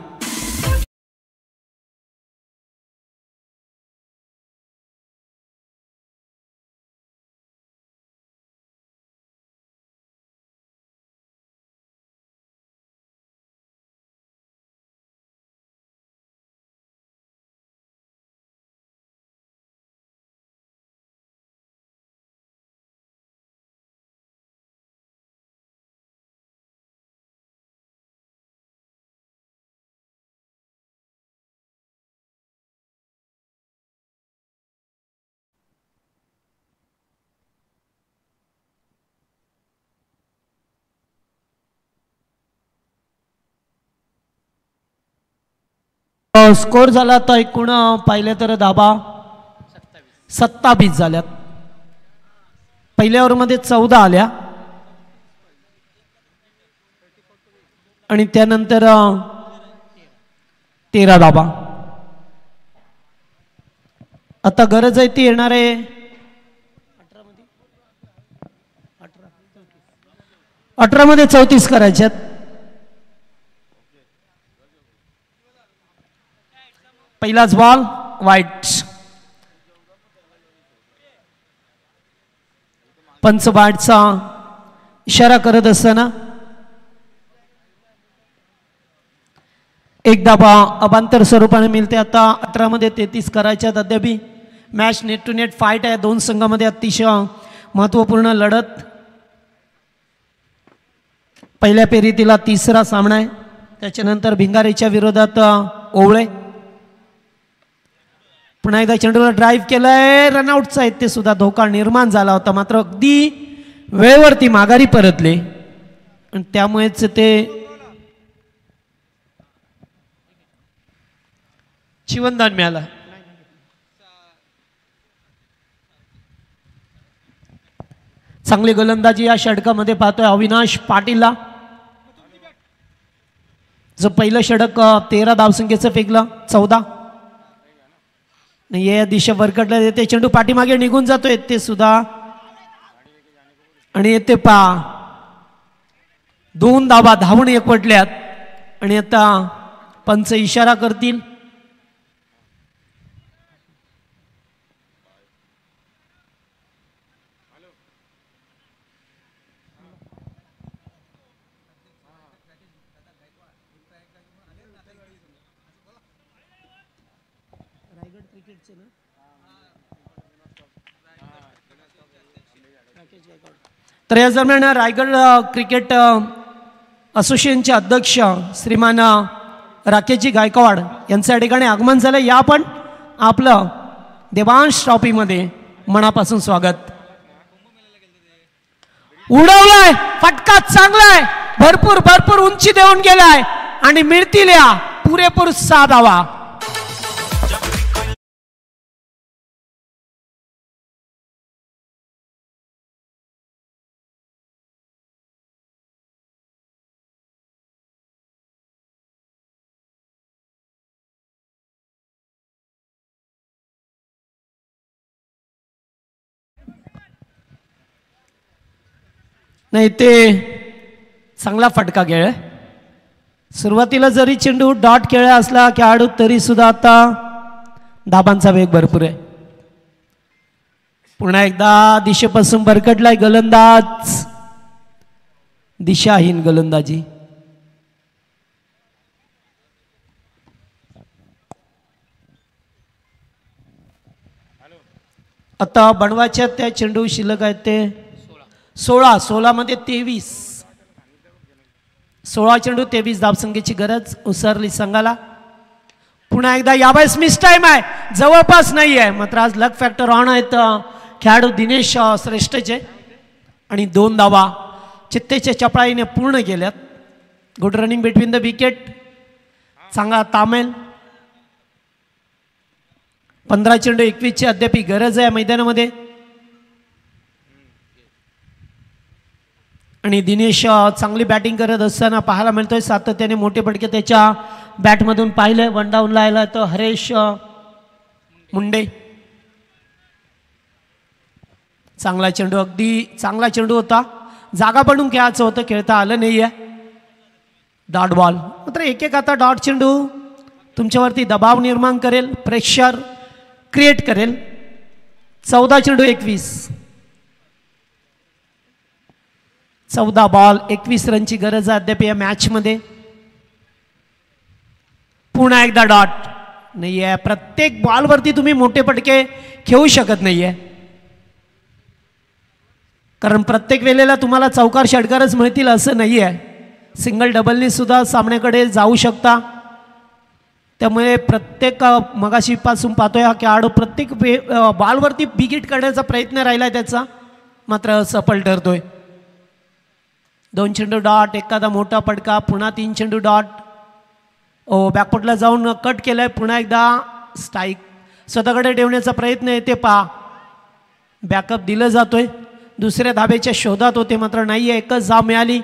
स्कोर झाला तर एकूण पाहिलं तर धाबा 27 झाल्यात. पहिल्या ओव्हरमध्ये 14 आल्या आणि त्यानंतर 13 धाबा. आता गरज आहे ती येणार आहे 18 मध्ये 34 करायच्यात. पहिलाच बॉल वाईट. पंच बॅटचा इशारा करत असताना एक धाबा अभांतर स्वरूपाने मिळते. आता 18 मध्ये 33 करायच्या अद्यापही match net to net fight आहे. दोन संघामध्ये अतिशय महत्त्वपूर्ण लढत. पहिल्या फेरीतीला तिसरा सामना आहे. त्याच्यानंतर भिंगारेच्या विरोधात ओवळे. पुन्हा एकदा चेंडूला ड्राईव्ह केलाय. रनआउटचा आहे ते सुद्धा धोका निर्माण झाला होता, मात्र अगदी वेळेवरती माघारी परतले आणि त्यामुळेच ते जीवनदान मिळालं. चांगली गोलंदाजी या षटकामध्ये पाहतोय अविनाश पाटीलला, जो पहिलं षटक 13 धावसंख्येचं फेकलं. 14 या दिशा वरकटला येते. चेंडू पाठीमागे निघून जातोय ते सुद्धा आणि येते पा 2 धावा धावून एकवटल्यात आणि आता पंच इशारा करतील. तर या दरम्यान रायगड क्रिकेट असोसिएशनचे अध्यक्ष श्रीमान राकेशजी गायकवाड यांचं या ठिकाणी आगमन झालं. या पण आपलं देवांश ट्रॉफीमध्ये मनापासून स्वागत. उडवलाय फटका चांगलाय, भरपूर भरपूर उंची देऊन गेलाय आणि मिळतील या पुरेपूर 6 धावा. नाही ते चांगला फटका खेळ. सुरुवातीला जरी चेंडू डॉट खेळ असला खेळाडू तरी सुद्धा आता धाबांचा वेग भरपूर आहे. पुन्हा एकदा दिशेपासून भरकटलाय गोलंदाज. दिशाहीन गोलंदाजी. आता बनवाच्या त्या चेंडू शिल्लक आहेत ते 16 मध्ये 23. 16 चेंडू 23 धावसंख्येची गरज उसरली संघाला. पुन्हा एकदा यावेळेस मिस टाइम आहे, जवळपास नाही आहे, मात्र आज लक फॅक्टर ऑन आहेत खेळाडू दिनेश श्रेष्ठचे आणि 2 धावा चित्तेच्या चपळाईने पूर्ण केल्यात. Good running between the wicket. चांगला तामेल. 15 चेंडू 21 ची अद्याप गरज आहे मैदानामध्ये. आणि दिनेश चांगली बॅटिंग करत असताना पाहायला मिळतोय. सातत्याने मोठे फटके त्याच्या बॅटमधून पाहिले. वन डाऊनला आला तो हरेश मुंडे. चांगला चेंडू, अगदी चांगला चेंडू होता. जागा पडून खेळायचं होतं, खेळता आलं नाही आहे. Dot ball. मात्र एक आता डॉट चेंडू तुमच्यावरती दबाव निर्माण करेल, प्रेशर क्रिएट करेल. 14 चेंडू 21. 14 बॉल 21 रनची गरज आहे अद्याप या मॅचमध्ये. पुन्हा एकदा डॉट नाही आहे. प्रत्येक बॉलवरती तुम्ही मोठे फटके खेळू शकत नाही आहे, कारण प्रत्येक वेळेला तुम्हाला चौकार षटकारच मिळतील असं नाही आहे. सिंगल डबलनी सुद्धा सामन्याकडे जाऊ शकता. त्यामुळे प्रत्येक मगाशी पासून पाहतोय हा खेळाडू प्रत्येक बॉलवरती बिगिट करण्याचा प्रयत्न राहिला त्याचा, मात्र सफल ठरतोय. 2 चेंडू डॉट, एखादा मोठा फटका. पुन्हा 3 चेंडू डॉट. बॅकफुटला जाऊन कट केलाय. पुन्हा एकदा स्ट्राईक. स्वतःकडे ठेवण्याचा प्रयत्न येते पहा. बॅकअप दिलं जातोय. दुसऱ्या धाब्याच्या शोधात होते, मात्र नाही आहे. एकच धाव मिळाली.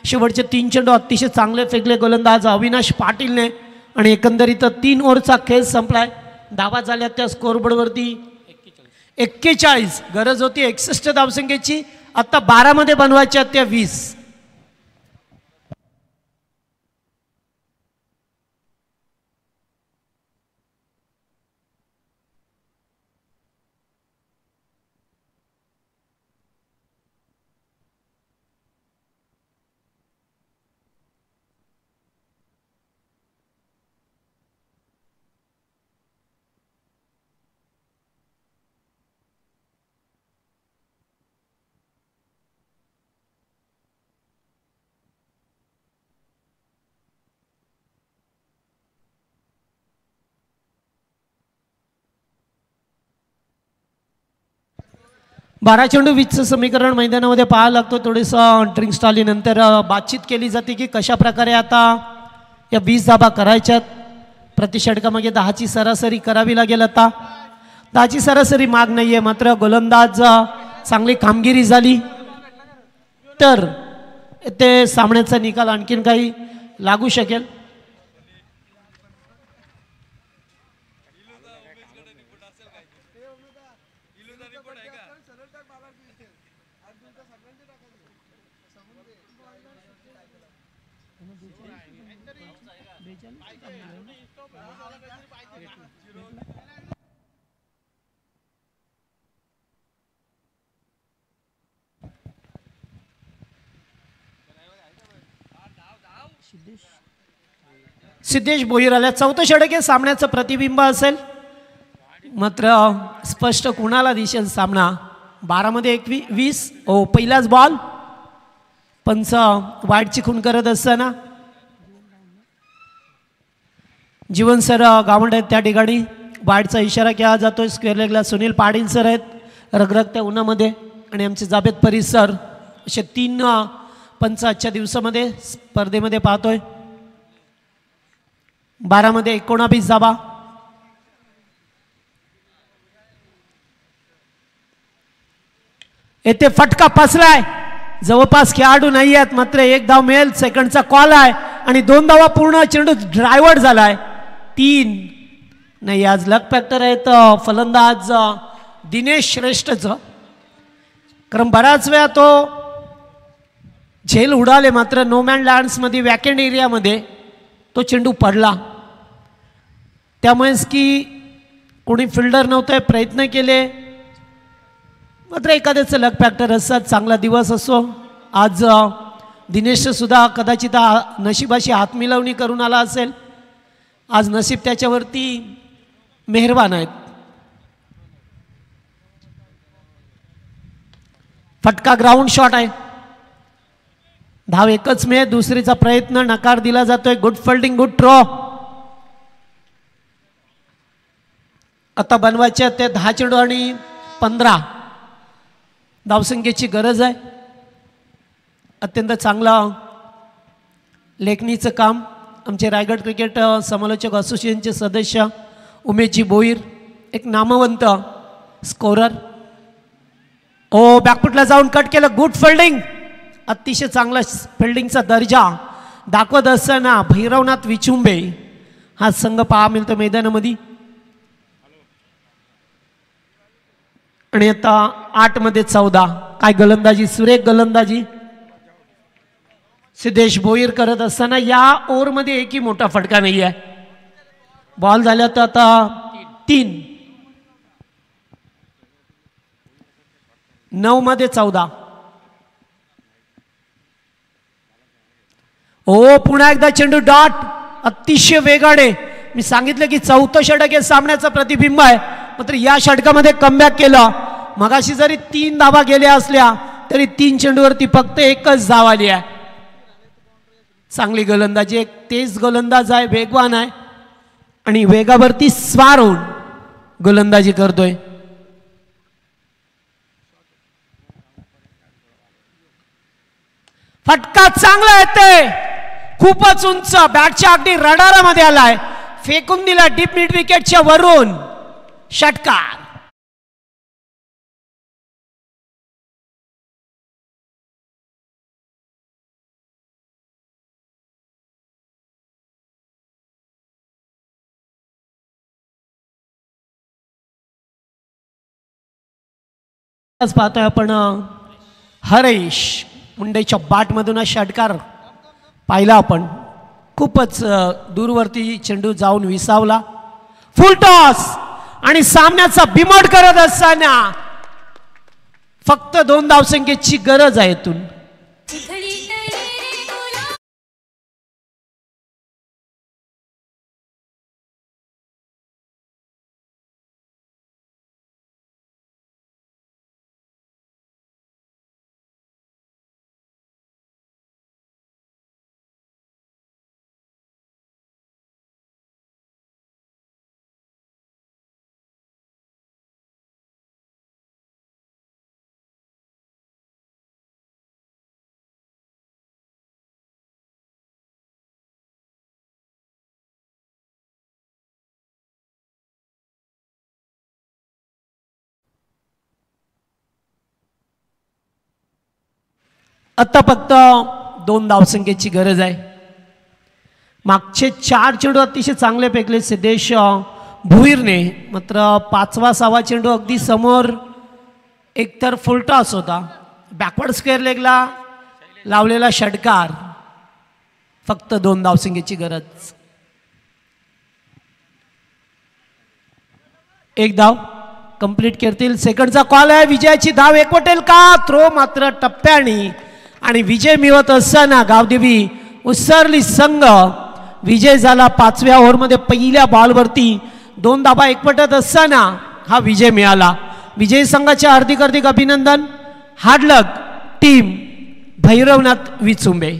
शेवटचे 3 चेंडू अतिशय चांगले फेकले गोलंदाज अविनाश पाटीलने आणि एकंदरीत 3 ओव्हरचा खेळ संपलाय. धावा झाल्या त्या स्कोरबोर्डवरती 41. गरज होती 61 धावसंख्येची. आता 12 मध्ये बनवायच्या त्या 20. 12 चेंडू 20चं समीकरण मैदानामध्ये पाहायला लागतो. थोडंसं ड्रिंक स्टॉलीनंतर बातचीत केली जाते की कशा प्रकारे आता या 20 धाबा करायच्यात. प्रति षटकामागे 10ची सरासरी करावी लागेल. आता 10ची सरासरी माग नाही आहे, मात्र गोलंदाज चांगली कामगिरी झाली तर ते सामन्याचा निकाल आणखीन काही लागू शकेल. सिद्धेश भोईर आल्या. चौथं षटक हे सामन्याचं प्रतिबिंब असेल, मात्र स्पष्ट कुणाला दिसेल सामना. 12 मध्ये 21. ओ पहिलाच बॉल. पंच वाईटची खून करत असताना जीवन सर गावंड आहेत त्या ठिकाणी. वाईटचा इशारा केला जातोय. स्क्वेअर लेगला सुनील पाटील सर आहेत रगरगत्या उन्हामध्ये, आणि आमचे जावेद परिसर. असे 3 पंच आजच्या दिवसामध्ये स्पर्धेमध्ये पाहतोय. 12 मध्ये 19 धाबा. येथे फटका फसलाय. जवळपास खेळाडू नाही आहेत, मात्र 1 धाव मिळेल. सेकंडचा कॉल आहे आणि 2 धावा पूर्ण. चेंडू ड्रायव्हर झालाय. 3 नाही. आज लक फॅक्टर आहेत फलंदाज दिनेश श्रेष्ठचं, कारण बराच वेळा तो झेल उडाले, मात्र नो मॅन लँड्समध्ये वॅकेंट एरियामध्ये तो चेंडू पडला. त्यामुळेच की कोणी फिल्डर नव्हतं, प्रयत्न केले, मात्र एखाद्याचं लक फॅक्टर असतात. चांगला दिवस असो आज. दिनेश सुद्धा कदाचित नशिबाशी हातमिळवणी करून आला असेल. आज नशीब त्याच्यावरती मेहरबान आहेत. फटका ग्राउंड शॉट आहे. धाव एकच मिळेल. दुसरीचा प्रयत्न नकार दिला जातोय. Good fielding, good throw. आता बनवायचे ते 10 चेंडू आणि 15 धावसंख्येची गरज आहे. अत्यंत चांगला लेखणीचं काम आमचे रायगड क्रिकेट समालोचक असोसिएशनचे सदस्य उमेशजी भोईर, एक नामवंत स्कोरर. ओ बॅकफुटला जाऊन कट केलं. Good fielding. अतिशय चांगला फिल्डिंगचा दर्जा दाखवत असताना भैरवनाथ विचुंबे हा संघ पाहा मिळतो मैदानामध्ये. आणि आता 8 मध्ये 14. काय गोलंदाजी, सुरेख गोलंदाजी सिद्धेश भोईर करत असताना. या ओव्हरमध्ये एकही मोठा फटका नाही आहे. बॉल झाल्या तर आता 3. 9 मध्ये 14. ओ पुन्हा एकदा चेंडू डॉट. अतिशय वेगाने. मी सांगितलं की 4थं षटक हे सामन्याचं प्रतिबिंब आहे, मात्र या षटकामध्ये कमबॅक केलं. मगाशी जरी 3 धावा गेल्या असल्या तरी 3 चेंडूवरती फक्त 1च धाव आली आहे. चांगली गोलंदाजी. एक तेज गोलंदाज आहे, वेगवान आहे आणि वेगावरती स्वार होऊन गोलंदाजी करतोय. फटका चांगला येते. खूपच उंच. बॅटच्या अगदी रडारामध्ये आलाय. फेकून दिला डीप मिड विकेटच्या वरून. षटकार. पाहतोय आपण हरेश मुंडेच्या बॅटमधून हा षटकार पाहिला आपण. खूपच दूरवरती चेंडू जाऊन विसावला. फुल टॉस आणि सामन्याचा बिमोड करत असताना फक्त 2 धावसंख्येची गरज आहे इथून. आता फक्त 2 धावसंख्येची गरज आहे. मागचे 4 चेंडू अतिशय चांगले फेकले सिद्धेश भुईरने, मात्र 5वा 6वा चेंडू अगदी समोर एकतर फुल टॉस होता. बॅकवर्ड स्क्वेअर लेगला लावलेला षटकार. फक्त 2 धावसंख्येची गरज. 1 धाव कंप्लीट करतील. सेकंडचा कॉल आहे. विजयाची धाव एकवटेल का? थ्रो मात्र टप्प्याने आणि विजय मिळवत असताना गावदेवी उसरली संघ विजय झाला. 5व्या ओव्हरमध्ये पहिल्या बॉलवरती 2 धावा एकवटत असताना हा विजय मिळाला. विजयी संघाचे हार्दिक हार्दिक अभिनंदन. हार्ड लक टीम भैरवनाथ विचुंबे.